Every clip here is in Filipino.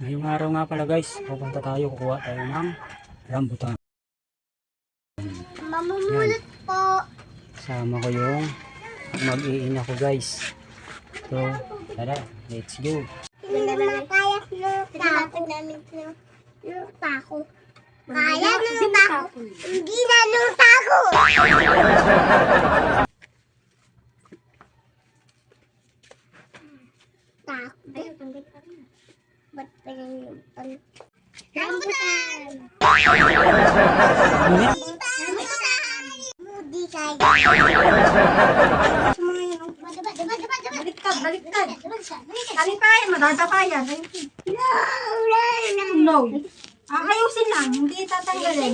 Ngayong araw nga pala guys, pupunta tayo, kukuha tayo ng rambutan. Mamumulot po. Sama ko yung mag-iina ko guys. So, tara, let's go. Hindi naman kaya nung namin nung tako. Kaya nung tako. Hindi na nung tako. Tako. Ba't pa yung rambutan? Ngunit, Rambutan! Mudi kayo. Baliktad, baliktad. Alin tayo, madadakayan. No. Ayusin lang, hindi tatanggalin.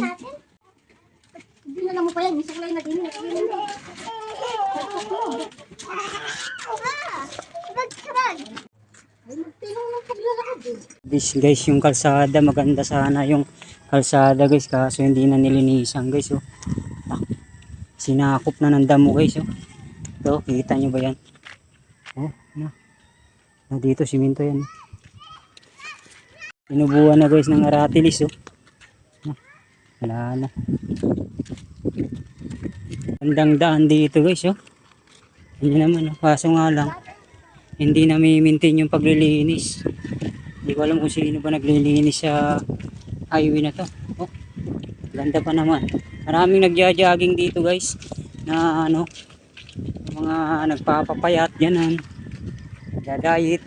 Hindi na lang mo pa yan. Isa ko lang natin. this guys, yung kalsada, maganda sana yung kalsada guys, kaso hindi na nilinisan guys. Oh. Ah, sinakop na ng damo guys. Oh. Ito, kita nyo ba yan? Oh, na dito, simento yan. Pinubuhan na guys ng aratilis. Oh. Wala na. Bandang daan dito guys. Oh. Hindi naman. Oh. Kaso nga lang, hindi na may maintain yung paglilinis. Hindi ko alam kung sino ba naglilinis sa highway na to. Oh, ganda pa naman. Maraming nagja-jogging dito guys. Na ano, mga nagpapapayat, ganon. Nagja-diet.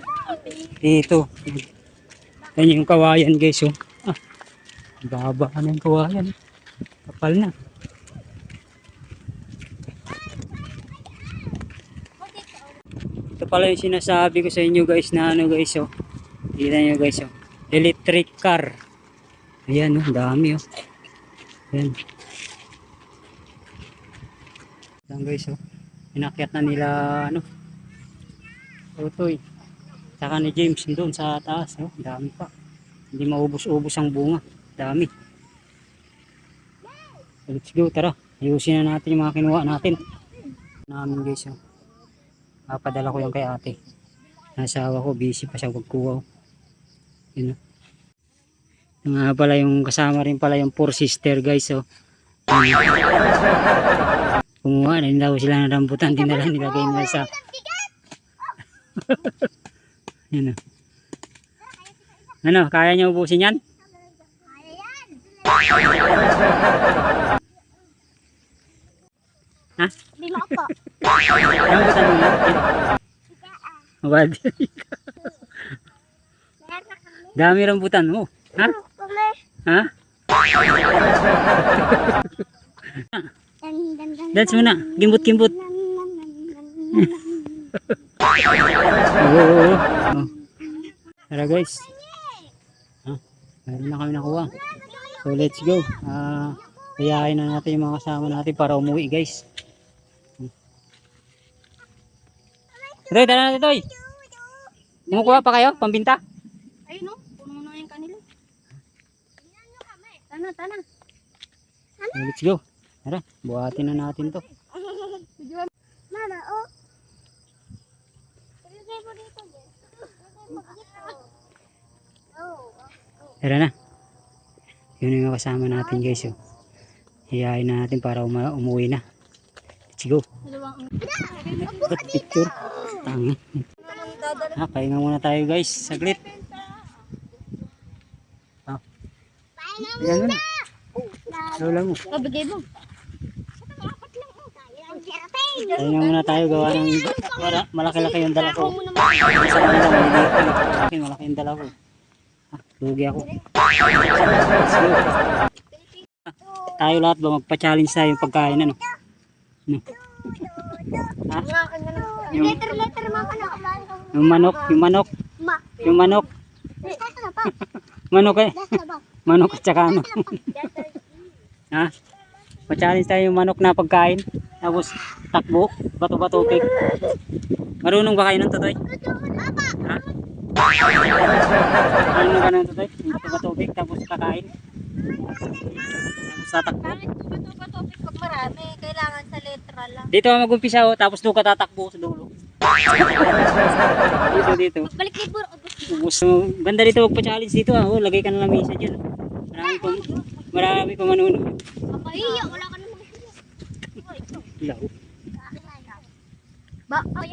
Dito. Yan yung kawayan guys. Oh. Ah, baba na yung kawayan. Kapal na. Ito pala yung sinasabi ko sa inyo guys na ano guys. Oh. Kita nyo guys. Oh. Electric car. Ayan oh, dami oh. Ayan. Ayan guys oh. Inakyat na nila ano. Tutoy. Saka ni James doon sa taas oh. Dami pa. Hindi maubos-ubos ang bunga. Dami. Let's go, tara. Ayusin na natin yung mga kinuha natin. Namin guys oh. Papadala ko yung kay ate. Nasawa ko, busy pa siya magkuha oh. Yun oh. Yung nga pala yung kasama rin pala yung 4 sister guys oh. Kumuha na daw sila ng rambutan, dinala nilagay nila sa yun oh. Ano, kaya niyo ubusin yan? Ha? Lima po. Rambutan mo yan? Wad. Dami rambutan mo. Ha? Ha? Dance muna, gimbot-gimbot. Oo. Oh. Tara guys. Meron na kami nakuha. So let's go. Kayain na natin yung mga kasama natin para umuwi guys. Toy, tara natin Toy. Kumukuha pa kayo? Pambinta? Ayun o, puno na yung kanila. Tana, tana. Let's go. Tara, buhatin na natin to. Mama, oh. Ilagay mo dito. Tara na. Yun yung kasama natin guys. Oh. Hiyain na natin para umuwi na. Let's go. Ba't picture? Tangi. Pahinga muna tayo guys. Saglit. Pahinga muna. Lola mo. Pabigay mo. Pahinga muna tayo. Gawa ng malaki-laki yung dala ko. Sa kanila malaki. Malaki yung dala ko. Lugi ako. Let's go. Tayo lahat ba magpa-challenge tayo yung pagkain ano? No. Ha? Letter mo ako na. Yung manok, yung manok. Manok eh. Manok at saka ano. Ha? Pa-challenge tayo yung manok na pagkain. Tapos takbo, bato-bato pick. Marunong ba kayo ng tutoy? Ha? Marunong ka ng tutoy? Bato-bato pick tapos kakain. Tapos tatakbo. Bato-bato pag marami, kailangan sa letra lang. Dito ka mag-umpisa oh, tapos doon ka tatakbo sa dulo. Dito. Balik kay Buro. So, ganda dito magpa-challenge dito ah. Oh, lagay ka na lang misa dyan. Marami pa manunod. Iya, wala ka namang Law. Ba, ay,